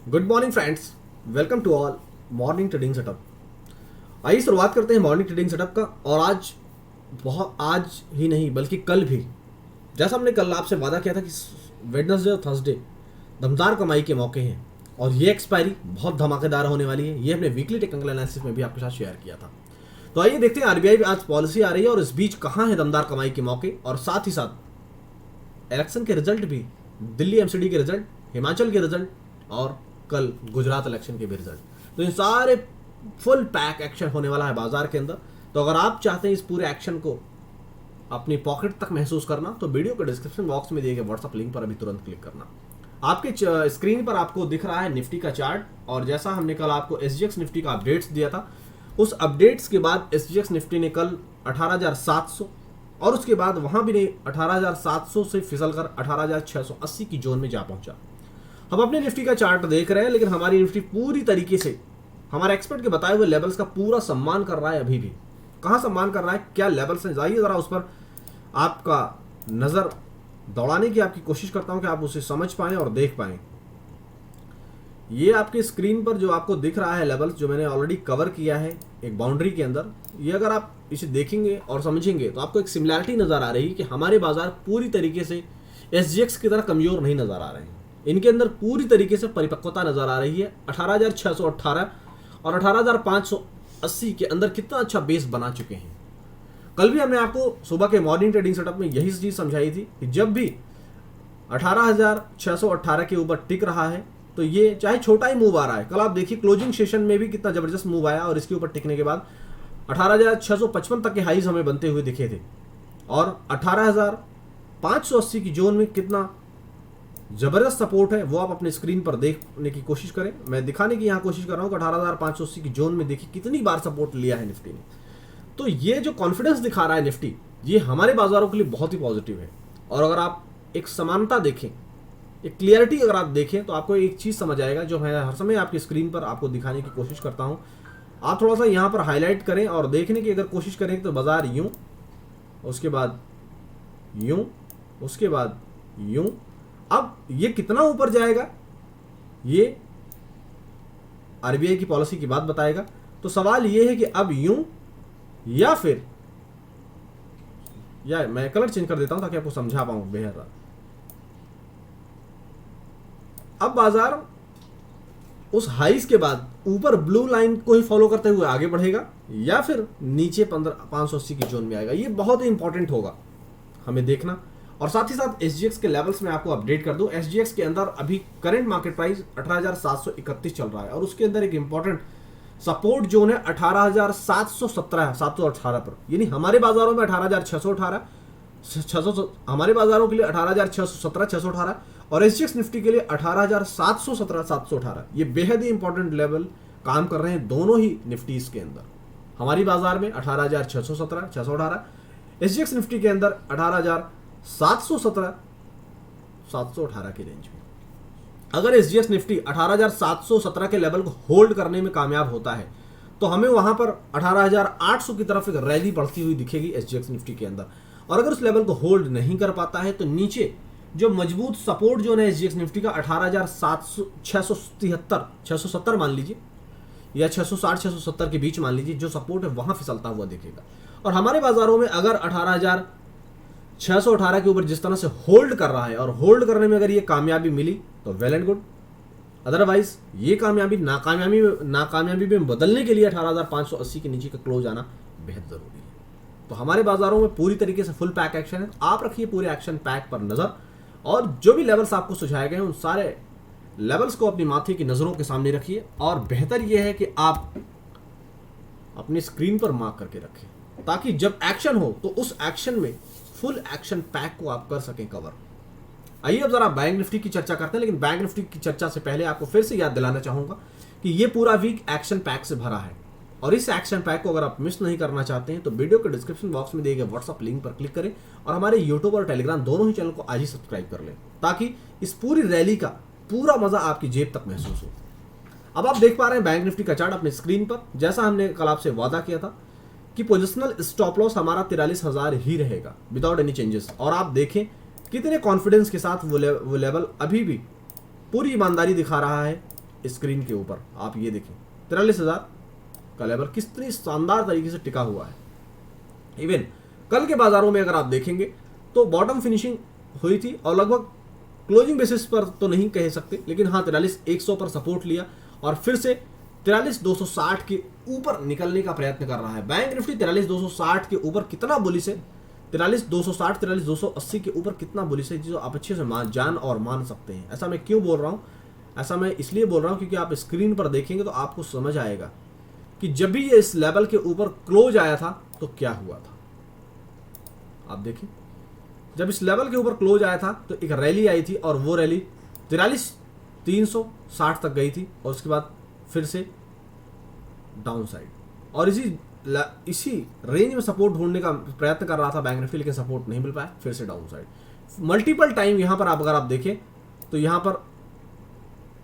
Good morning friends, welcome to all morning trading setup. आइए शुरुआत करते हैं मॉर्निंग ट्रेडिंग सेटअप का। और आज ही नहीं बल्कि कल भी, जैसा हमने कल आपसे वादा किया था कि वेडनेसडे और थर्सडे दमदार कमाई के मौके हैं और ये एक्सपायरी बहुत धमाकेदार होने वाली है। ये हमने वीकली टेक्निकल एनालिसिस में भी आपके साथ शेयर किया था। तो आइए देखते हैं आरबीआई आज पॉलिसी आ रही है और इस बीच कहाँ है दमदार कमाई के मौके, और साथ ही साथ इलेक्शन के रिजल्ट भी, दिल्ली एमसीडी के रिजल्ट, हिमाचल के रिजल्ट और कल गुजरात इलेक्शन के भी रिजल्ट। तो इन सारे फुल पैक एक्शन होने वाला है बाजार के अंदर। तो अगर आप चाहते हैं इस पूरे एक्शन को अपनी पॉकेट तक महसूस करना, तो वीडियो के डिस्क्रिप्शन बॉक्स में दिए गए व्हाट्सएप लिंक पर अभी तुरंत क्लिक करना। आपके स्क्रीन पर आपको दिख रहा है निफ्टी का चार्ट, और जैसा हमने कल आपको एसजीएक्स निफ्टी का अपडेट्स दिया था, उस अपडेट्स के बाद एसजीएक्स निफ्टी ने कल 18,700 और उसके बाद वहां भी नहीं 18,700 से फिसल कर 18,680 की जोन में जा पहुंचा। हम अपने निफ्टी का चार्ट देख रहे हैं, लेकिन हमारी निफ्टी पूरी तरीके से हमारे एक्सपर्ट के बताए हुए लेवल्स का पूरा सम्मान कर रहा है। अभी भी कहाँ सम्मान कर रहा है, क्या लेवल्स हैं, जाइए जरा उस पर आपका नजर दौड़ाने की आपकी कोशिश करता हूं कि आप उसे समझ पाएं और देख पाएं। ये आपके स्क्रीन पर जो आपको दिख रहा है लेवल्स, जो मैंने ऑलरेडी कवर किया है एक बाउंड्री के अंदर, ये अगर आप इसे देखेंगे और समझेंगे तो आपको एक सिमिलैरिटी नजर आ रही है कि हमारे बाजार पूरी तरीके से एसजीएक्स की तरह कमजोर नहीं नजर आ रहे हैं। इनके अंदर पूरी तरीके से परिपक्वता नजर आ रही है। 18,618 और 18,580 के अंदर कितना अच्छा बेस बना चुके हैं। कल भी हमने आपको सुबह के मॉर्निंग ट्रेडिंग सेटअप में यही चीज समझाई थी कि जब भी 18,618 के ऊपर टिक रहा है तो ये चाहे छोटा ही मूव आ रहा है। कल आप देखिए क्लोजिंग सेशन में भी कितना जबरदस्त मूव आया, और इसके ऊपर टिकने के बाद 18,655 तक के हाईज हमें बनते हुए दिखे थे, और 18,580 की जोन में कितना जबरदस्त सपोर्ट है वो आप अपने स्क्रीन पर देखने की कोशिश करें। मैं दिखाने की यहाँ कोशिश कर रहा हूँ कि 18,580 की जोन में देखिए कितनी बार सपोर्ट लिया है निफ्टी ने। तो ये जो कॉन्फिडेंस दिखा रहा है निफ्टी, ये हमारे बाजारों के लिए बहुत ही पॉजिटिव है। और अगर आप एक समानता देखें, एक क्लियरिटी अगर आप देखें, तो आपको एक चीज समझ आएगा जो मैं हर समय आपकी स्क्रीन पर आपको दिखाने की कोशिश करता हूँ। आप थोड़ा सा यहाँ पर हाईलाइट करें और देखने की अगर कोशिश करें तो बाजार यूं, उसके बाद यूं, उसके बाद यूं। अब ये कितना ऊपर जाएगा ये आरबीआई की पॉलिसी की बात बताएगा। तो सवाल ये है कि अब यूं या फिर, या मैं कलर चेंज कर देता हूं ताकि आपको समझा पाऊं बेहतर। अब बाजार उस हाइस के बाद ऊपर ब्लू लाइन को ही फॉलो करते हुए आगे बढ़ेगा या फिर नीचे 580 की जोन में आएगा। ये बहुत ही इंपॉर्टेंट होगा हमें देखना। और साथ ही साथ एसजीएक्स के लेवल्स में आपको अपडेट कर दूं। एसजीएक्स के अंदर अभी करंट मार्केट प्राइस 18,731 चल रहा है, और उसके अंदर एक इंपॉर्टेंट सपोर्ट जोन है 18,717 718 पर। यानी हमारे बाजारों में 18,618, हमारे बाजारों के लिए 18,617 618, और एसजीएक्स निफ्टी के लिए 18,717 718। ये बेहद ही इंपॉर्टेंट लेवल काम कर रहे हैं दोनों ही निफ्टीज के अंदर। हमारी बाजार में 18,617 618, एसजीएक्स निफ्टी के अंदर 18,717 718 की रेंज में। अगर एसजीएक्स निफ्टी 18,717 के लेवल को होल्ड करने में कामयाब होता है तो हमें वहां पर 18,800 की तरफ एक रैली बढ़ती हुई दिखेगी एसजीएक्स निफ्टी के अंदर। और अगर उस लेवल को होल्ड नहीं कर पाता है तो नीचे जो मजबूत सपोर्ट जोन है एसजीएक्स निफ्टी का 670 मान लीजिए, या 660 670 के बीच मान लीजिए, जो सपोर्ट है वहां फिसलता हुआ दिखेगा। और हमारे बाजारों में अगर 18,618 के ऊपर जिस तरह से होल्ड कर रहा है, और होल्ड करने में अगर ये कामयाबी मिली तो वेल एंड गुड। अदरवाइज ये कामयाबी नाकामयाबी में बदलने के लिए 18,580 के नीचे का क्लोज आना बेहद जरूरी है। तो हमारे बाजारों में पूरी तरीके से फुल पैक एक्शन है। आप रखिए पूरे एक्शन पैक पर नजर, और जो भी लेवल्स आपको सुझाए गए हैं उन सारे लेवल्स को अपनी माथे की नजरों के सामने रखिए। और बेहतर यह है कि आप अपनी स्क्रीन पर मार्क करके रखें, ताकि जब एक्शन हो तो उस एक्शन में फुल एक्शन पैक को आप कर सकें कवर। आइए अब जरा बैंक निफ्टी की चर्चा करते हैं, लेकिन बैंक निफ्टी की चर्चा से पहले आपको फिर से याद दिलाना चाहूंगा कि ये पूरा वीक एक्शन पैक से भरा है, और इस एक्शन पैक को अगर आप मिस नहीं करना चाहते हैं तो वीडियो के डिस्क्रिप्शन बॉक्स में दिए गए व्हाट्सएप लिंक पर क्लिक करें, और हमारे यूट्यूब और टेलीग्राम दोनों ही चैनल को आज ही सब्सक्राइब कर लें, ताकि इस पूरी रैली का पूरा मजा आपकी जेब तक महसूस हो। अब आप देख पा रहे हैं बैंक निफ्टी का चार्ट अपनी स्क्रीन पर। जैसा हमने कल आपसे वादा किया था कि पोजिशनल स्टॉप लॉस हमारा 43,000 ही रहेगा विदाउट एनी चेंजेस, और आप देखें कितने कॉन्फिडेंस के साथ वो लेवल अभी भी पूरी ईमानदारी दिखा रहा है स्क्रीन के ऊपर आप ये देखें 43,000 का लेवल कितनी शानदार तरीके से टिका हुआ है। इवन कल के बाजारों में अगर आप देखेंगे तो बॉटम फिनिशिंग हुई थी और लगभग क्लोजिंग बेसिस पर तो नहीं कह सकते, लेकिन हाँ 43,100 पर सपोर्ट लिया और फिर से 43,260 के ऊपर निकलने का प्रयत्न कर रहा है। बैंक निफ्टी 43,260 के ऊपर कितना बुलिश है, 43,260 43,280 के ऊपर कितना बुलिश है, जो आप अच्छे से जान और मान सकते हैं। ऐसा मैं क्यों बोल रहा हूँ, ऐसा मैं इसलिए बोल रहा हूँ क्योंकि आप स्क्रीन पर देखेंगे तो आपको समझ आएगा कि जब भी ये इस लेवल के ऊपर क्लोज आया था तो क्या हुआ था। आप देखिए जब इस लेवल के ऊपर क्लोज आया था तो एक रैली आई थी और वो रैली 43,360 तक गई थी और उसके बाद फिर से डाउन साइड और इसी रेंज में सपोर्ट ढूंढने का प्रयत्न कर रहा था बैंक निफ्टी, लेकिन सपोर्ट नहीं मिल पाया, फिर से डाउन साइड। मल्टीपल टाइम यहां पर अगर आप देखें तो यहां पर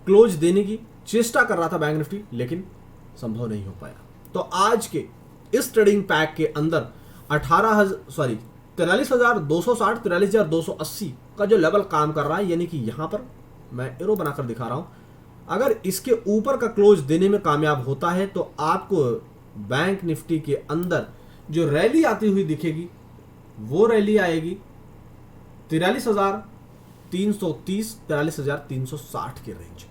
क्लोज देने की चेष्टा कर रहा था बैंक निफ्टी, लेकिन संभव नहीं हो पाया। तो आज के इस ट्रेडिंग पैक के अंदर 43,260 43,280 का जो लेवल काम कर रहा है, यानी कि यहां पर मैं एरो बनाकर दिखा रहा हूं, अगर इसके ऊपर का क्लोज देने में कामयाब होता है तो आपको बैंक निफ्टी के अंदर जो रैली आती हुई दिखेगी वो रैली आएगी 43,330 43,360 के रेंज।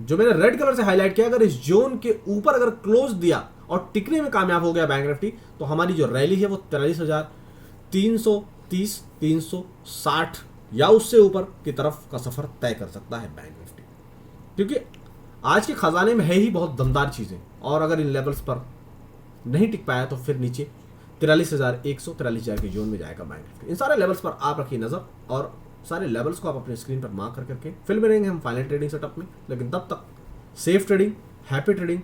जो मैंने रेड कलर से हाईलाइट किया, अगर इस जोन के ऊपर अगर क्लोज दिया और टिकने में कामयाब हो गया बैंक निफ्टी तो हमारी जो रैली है वो 43,330 360 या उससे ऊपर की तरफ का सफर तय कर सकता है बैंक निफ्टी, क्योंकि आज के खजाने में है ही बहुत दमदार चीजें। और अगर इन लेवल्स पर नहीं टिक पाया तो फिर नीचे 43,100 43,000 के जोन में जाएगा बैंक निफ्टी। इन सारे लेवल्स पर आप रखिए नजर और सारे लेवल्स को आप अपने स्क्रीन पर मार्क करके फिर मिलेंगे हम फाइनल ट्रेडिंग सेटअप में। लेकिन तब तक safe trading, happy trading,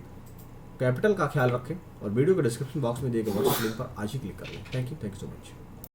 capital का ख्याल रखें और वीडियो के डिस्क्रिप्शन बॉक्स में दिए गए व्हाट्सएप लिंक पर आज ही क्लिक कर लें। Thank you so much.